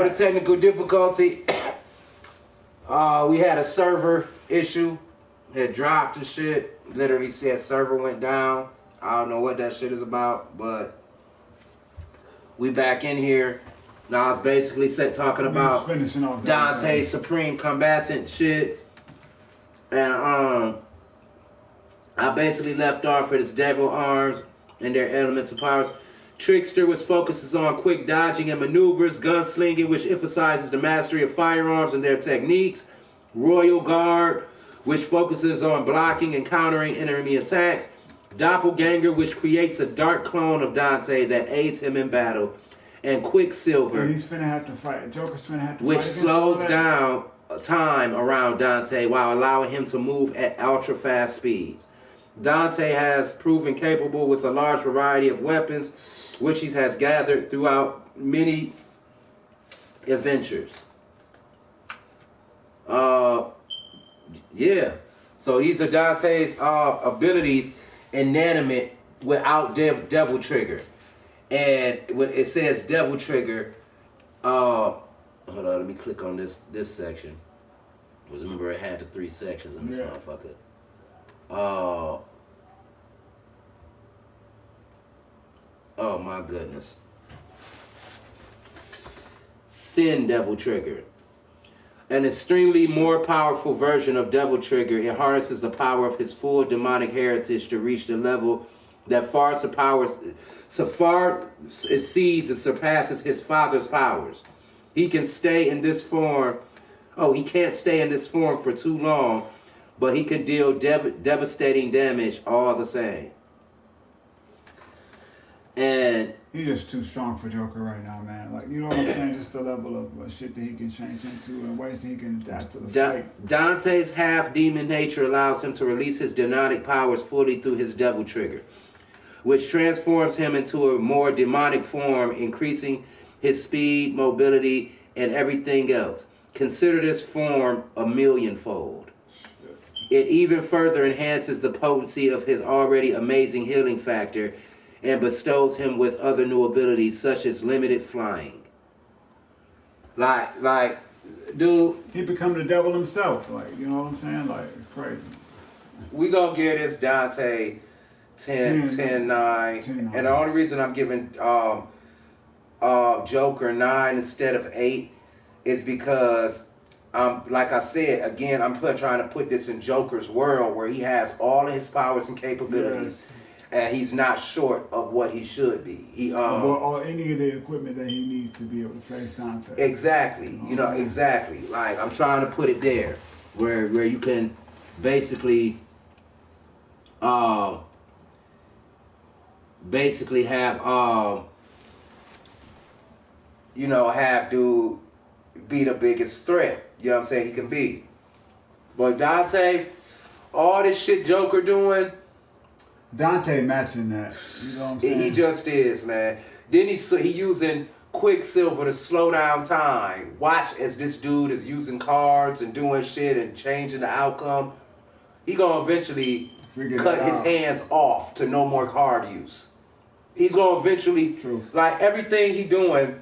The technical difficulty. We had a server issue. It dropped and shit. Literally said server went down. I don't know what that shit is about, but we back in here. Now it's basically talking about Dante Supreme Combatant shit. And I basically left off with his devil arms and their elemental powers. Trickster, which focuses on quick dodging and maneuvers. Gunslinging, which emphasizes the mastery of firearms and their techniques. Royal Guard, which focuses on blocking and countering enemy attacks. Doppelganger, which creates a dark clone of Dante that aids him in battle. And Quicksilver, he's finna have to fight. Joker's finna have to which fight slows down time around Dante while allowing him to move at ultra fast speeds. Dante has proven capable with a large variety of weapons, which he has gathered throughout many adventures. Yeah. So these are Dante's abilities inanimate without Devil Trigger. And when it says Devil Trigger, hold on, let me click on this section. Because remember, it had the 3 sections in this motherfucker. Oh my goodness. Sin Devil Trigger. An extremely more powerful version of Devil Trigger, it harnesses the power of his full demonic heritage to reach the level that far exceeds and surpasses his father's powers. He can stay in this form. Oh, he can't stay in this form for too long, but he can deal devastating damage all the same. And he's just too strong for Joker right now, man. Like, you know what I'm saying? Just the level of shit that he can change into and ways that he can adapt to the fight. Dante's half-demon nature allows him to release his demonic powers fully through his Devil Trigger, which transforms him into a more demonic form, increasing his speed, mobility, and everything else. Consider this form a millionfold. It even further enhances the potency of his already amazing healing factor and bestows him with other new abilities such as limited flying. Like, dude, he become the devil himself. Like, you know what I'm saying? Like, it's crazy. We gonna give this Dante 10, 9. And the only reason I'm giving Joker 9 instead of 8 is because, like I said, again, I'm trying to put this in Joker's world where he has all of his powers and capabilities. Yes. And he's not short of what he should be. Or any of the equipment that he needs to be able to face Dante. Exactly. You know, exactly. Like, I'm trying to put it there where you can basically have have dude be the biggest threat. You know what I'm saying? He can be. But Dante, all this shit Joker doing, Dante matching that. You know what I'm saying? He just is, man. Then he using Quicksilver to slow down time. Watch as this dude is using cards and doing shit and changing the outcome. He gonna eventually cut his hands off to no more card use. He's gonna eventually, like everything he doing,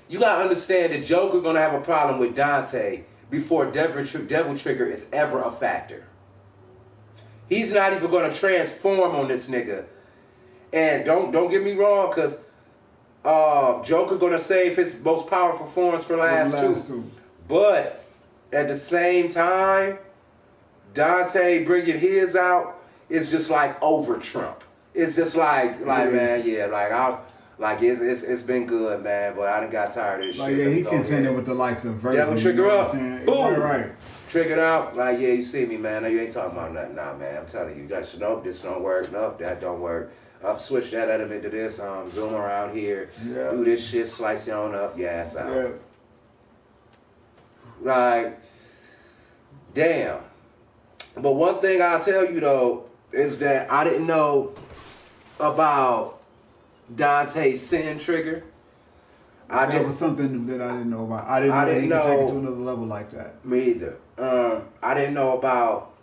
you gotta understand that Joker gonna have a problem with Dante before Devil Trigger is ever a factor. He's not even gonna transform on this nigga. And don't get me wrong, cause Joker gonna save his most powerful forms for last two. But at the same time, Dante bringing his out is just like over Trump. It's just like man, yeah, like it's been good, man, but I done got tired of this shit. Yeah, he contended with the likes of Virgil. Devil Trigger up, boom, right. Triggered out, like, yeah, you see me, man. No, you ain't talking about nothing now, man. I'm telling you, nope, this don't work. Nope, that don't work. Switch that element to this. Zoom around here. Yeah. Do this shit, slice it on up, your ass out. Yeah. Like, damn. But one thing I'll tell you, though, is that I didn't know about Dante's Sin Trigger. That was something that I didn't know about. I didn't know he could take it to another level like that. Me either. I didn't know about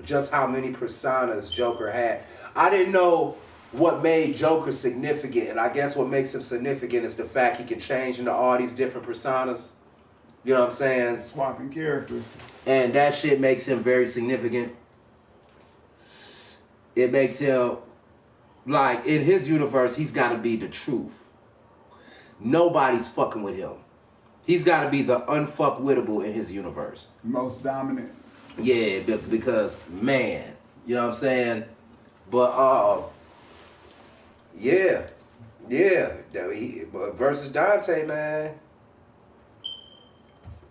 just how many personas Joker had. I didn't know what made Joker significant, and I guess what makes him significant is the fact he can change into all these different personas. You know what I'm saying? Swapping characters. And that shit makes him very significant. It makes him, like, in his universe, he's got to be the truth. Nobody's fucking with him. He's got to be the unfuckwittable in his universe. Most dominant. Yeah, because, man, you know what I'm saying? But, yeah. But versus Dante, man.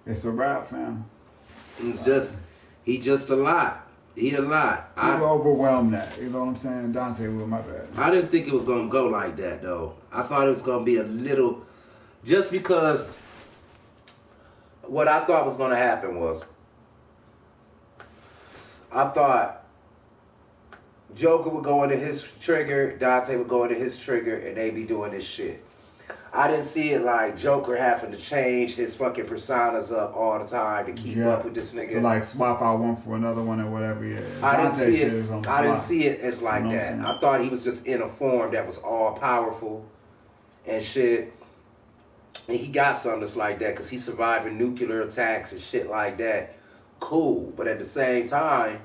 It's a rap, fam. He's just a lot. He a lot. He will overwhelm that. You know what I'm saying? Dante will, my bad. I didn't think it was going to go like that, though. I thought it was going to be a little... Just because what I thought was going to happen was... I thought Joker would go into his trigger, Dante would go into his trigger, and they be doing this shit. I didn't see it like Joker having to change his fucking personas up all the time to keep up with this nigga. To like swap out one for another one or whatever. Yeah. I didn't see it as like that. I thought he was just in a form that was all powerful and shit. And he got something that's like that because he's surviving nuclear attacks and shit like that. Cool, but at the same time,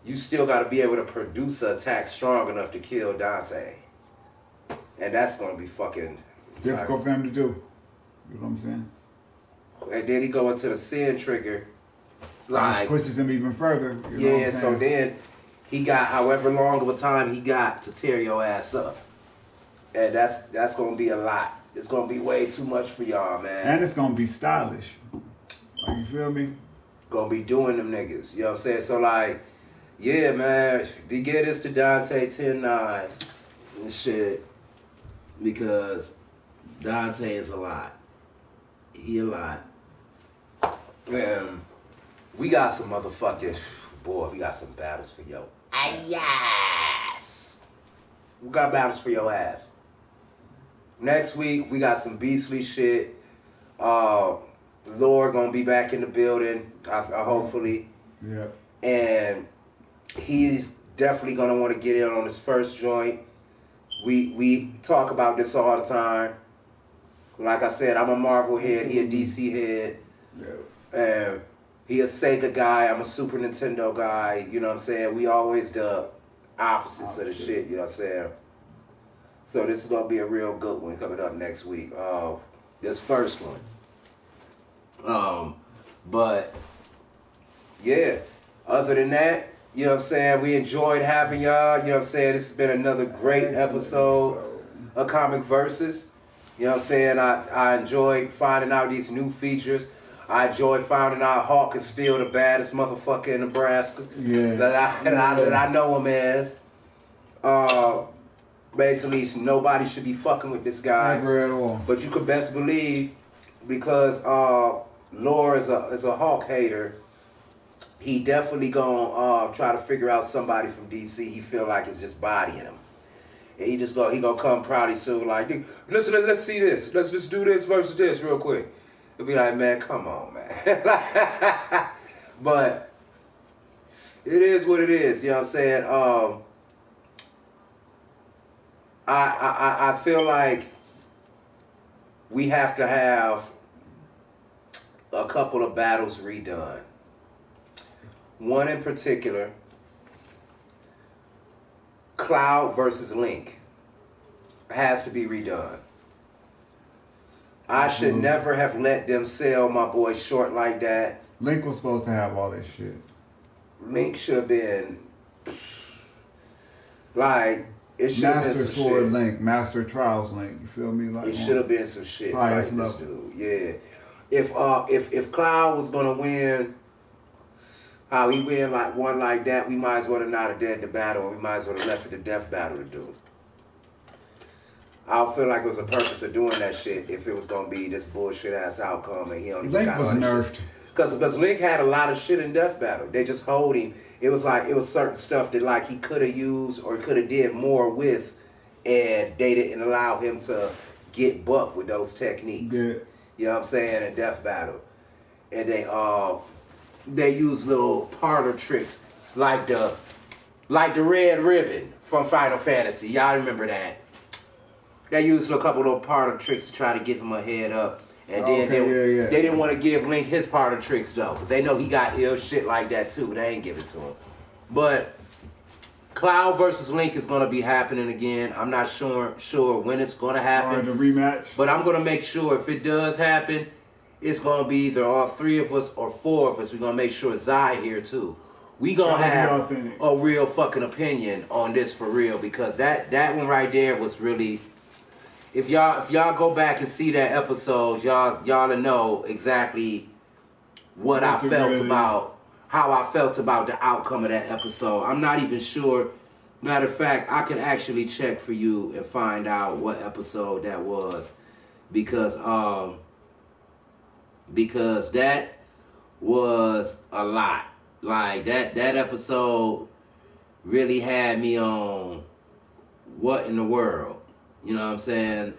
you still got to be able to produce an attack strong enough to kill Dante. And that's going to be fucking... difficult for him to do. You know what I'm saying? And then he go into the sin trigger. Like, pushes him even further. You know yeah, so then he got however long of a time he got to tear your ass up. And that's going to be a lot. It's going to be way too much for y'all, man. And it's going to be stylish. Like, you feel me? Going to be doing them niggas. You know what I'm saying? So, like, yeah, man. To get this to Dante 10-9 and shit. Because... Dante is a lot. He a lot. We got some motherfucking... Boy, we got some battles for your ass. We got battles for your ass. Next week, we got some beastly shit. Lord gonna be back in the building, hopefully. Yeah. And he's definitely gonna want to get in on his first joint. We talk about this all the time. Like I said, I'm a Marvel head, he a DC head. Yeah. He a Sega guy, I'm a Super Nintendo guy, you know what I'm saying? We always the opposites of the shit, you know what I'm saying? So this is going to be a real good one coming up next week. This first one. But, yeah, other than that, you know what I'm saying? We enjoyed having y'all, you know what I'm saying? This has been another great episode of Comic Versus. You know what I'm saying? I enjoyed finding out these new features. I enjoyed finding out Hawk is still the baddest motherfucker in Nebraska. Yeah. That I know him as. Basically, nobody should be fucking with this guy. Never at all. But you could best believe, because Lore is a Hawk hater, he definitely gonna try to figure out somebody from DC he feel like is just bodying him. And he gonna come proudly soon like, dude, listen, let's see this. Let's just do this versus this real quick. He'll be like, man, come on, man. But it is what it is, you know what I'm saying? I feel like we have to have a couple of battles redone. One in particular, Cloud versus Link, has to be redone. I should never have let them sell my boy short like that. Link was supposed to have all this shit. Link should have been like, it should have been some Master Sword shit. Link, Master Trials Link. You feel me? Like, It should have been some shit fighting this dude. Yeah. If Cloud was gonna win, how he won like that, we might as well have not have did the battle, or we might as well have left it to death battle to do. I don't feel like it was a purpose of doing that shit if it was gonna be this bullshit ass outcome and he only Link got was all this nerfed. shit. Because Link had a lot of shit in death battle. They just hold him. It was certain stuff that like he could have used or could have did more with, and they didn't allow him to get buck with those techniques. Yeah. You know what I'm saying? In death battle. And they use little parlor tricks like the red ribbon from Final Fantasy. Y'all remember that? They used a couple of little party tricks to try to give him a head up. And then they didn't want to give Link his part of tricks though, because they know he got ill shit like that too. They ain't give it to him. But Cloud versus Link is going to be happening again. I'm not sure when it's going to happen. The rematch. But I'm going to make sure if it does happen, it's going to be either all 3 of us or 4 of us. We're going to make sure Zai here too. We going to have a real fucking opinion on this for real, because that one right there was really... If y'all go back and see that episode, y'all know exactly what I felt about, how I felt about the outcome of that episode. I'm not even sure. Matter of fact, I can actually check for you and find out what episode that was, because that was a lot. Like that episode really had me on what in the world. You know what I'm saying?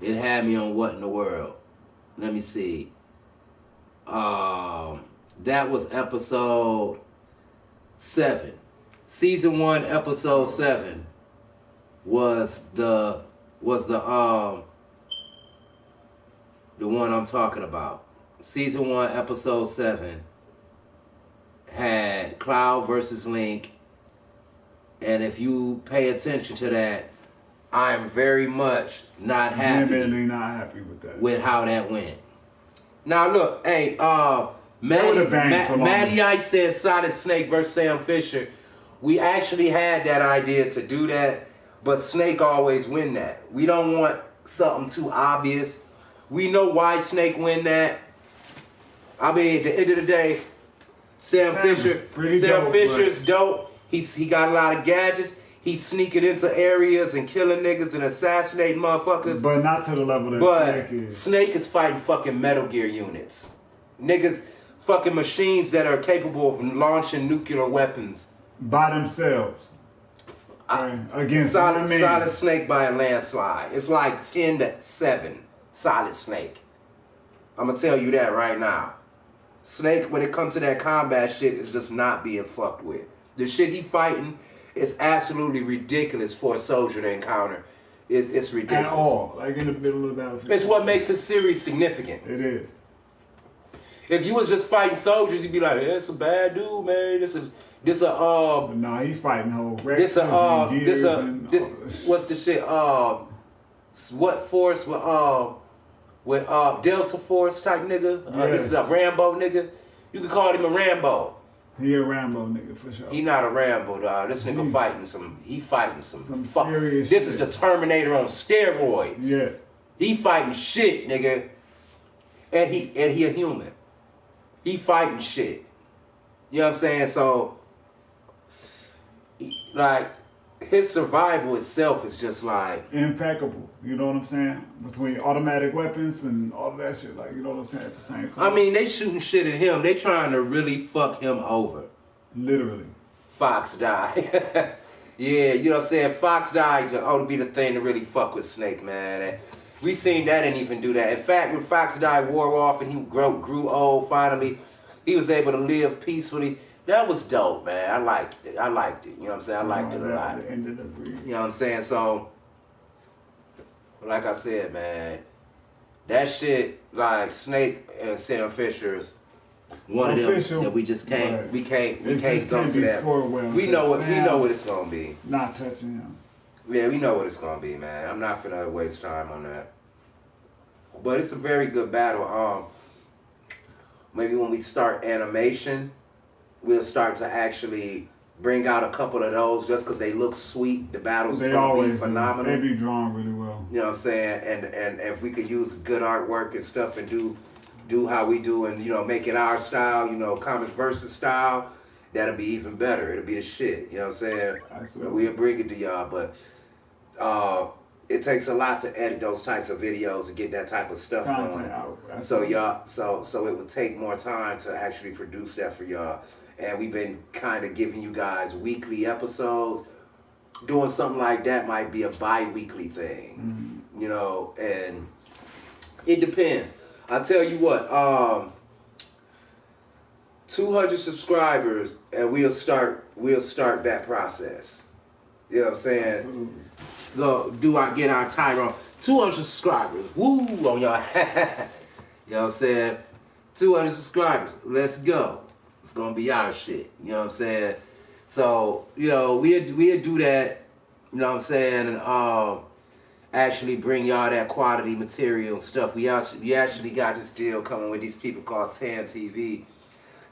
It had me on what in the world. Let me see. That was episode 7. Season 1, episode 7 was the one I'm talking about. Season 1, episode 7 had Cloud versus Link. And if you pay attention to that, I'm very much not happy. Vehemently not happy with that. With how that went. Now look, hey, Matty Ice said Solid Snake versus Sam Fisher. We actually had that idea to do that, but Snake always win that. We don't want something too obvious. We know why Snake win that. I mean, at the end of the day, Sam Fisher's dope. He got a lot of gadgets. He's sneaking into areas and killing niggas and assassinating motherfuckers. But not to the level that Snake is. Snake is fighting fucking Metal Gear units. Niggas, fucking machines that are capable of launching nuclear weapons. By themselves. Against Solid Snake by a landslide. It's like 10-7. Solid Snake. I'm going to tell you that right now. Snake, when it comes to that combat shit, is just not being fucked with. The shit he fighting is absolutely ridiculous for a soldier to encounter. It's ridiculous. At all. Like in the middle of the battlefield. It's what makes this series significant. It is. If you was just fighting soldiers, you'd be like, yeah, it's a bad dude, man. Nah, he fighting whole what's the shit? What force with Delta Force type nigga? Yes. This is a Rambo nigga. You could call him a Rambo. He a Rambo nigga for sure. He not a Rambo, dog. This nigga fighting some serious This shit. is the Terminator on steroids. Yeah. He fighting shit, nigga. And he a human. He fighting shit. You know what I'm saying? So, like, his survival itself is just like impeccable. You know what I'm saying? Between automatic weapons and all that shit, like, you know what I'm saying, at the same time. I mean, they shooting shit at him. They trying to really fuck him over. Literally. Fox died. Yeah, you know what I'm saying? Fox died to be the thing to really fuck with Snake, man. And we seen that didn't even do that. In fact, when Fox died, wore off, and he grew old, finally, he was able to live peacefully. That was dope, man. I liked it. You know what I'm saying? I liked it a lot. You know what I'm saying? So, like I said, man, that shit, like Snake and Sam Fisher's one of them that we just can't, right. we can't go to that. We know what it's gonna be. Not touching him. Yeah, we know what it's gonna be, man. I'm not gonna waste time on that. But it's a very good battle. Maybe when we start animation, we'll start to actually bring out a couple of those just because they look sweet. The battles gonna be phenomenal. They be drawn really well. You know what I'm saying? And if we could use good artwork and stuff and do how we do and, you know, make it our style, you know, comic versus style, that'll be even better. It'll be the shit. You know what I'm saying? Absolutely. We'll bring it to y'all, but it takes a lot to edit those types of videos and get that type of stuff going. So y'all, so it would take more time to actually produce that for y'all. And we've been kind of giving you guys weekly episodes. Doing something like that might be a bi-weekly thing, you know, and it depends. I'll tell you what, 200 subscribers, and we'll start that process. You know what I'm saying? Absolutely. Get our timer on 200 subscribers. Woo on y'all. You know what I'm saying? 200 subscribers. Let's go. It's gonna be our shit. You know what I'm saying? So, we'd do that, you know what I'm saying, and actually bring y'all that quality material and stuff. We actually got this deal coming with these people called Tan TV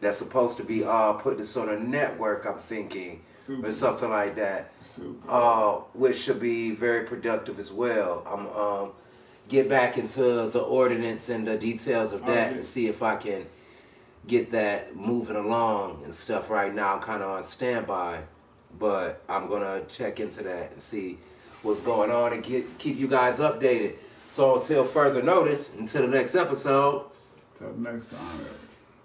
that's supposed to be put this on a network, I'm thinking. Super. Or something like that. Super. Which should be very productive as well. I'm get back into the ordinance and the details of that and see if I can get that moving along and stuff. Right now I'm kind of on standby, but I'm gonna check into that and see what's going on and keep you guys updated. So until further notice, until the next episode. Till next time.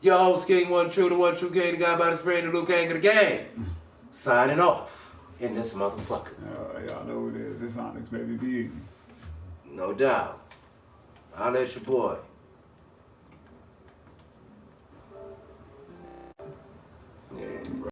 Yo, host King, one true, the one true king, the guy by the spring, the Luke King of the game. Signing off in this motherfucker. Y'all know what it is. This Onyx, baby. Be easy. No doubt. I'll let your boy. Yeah.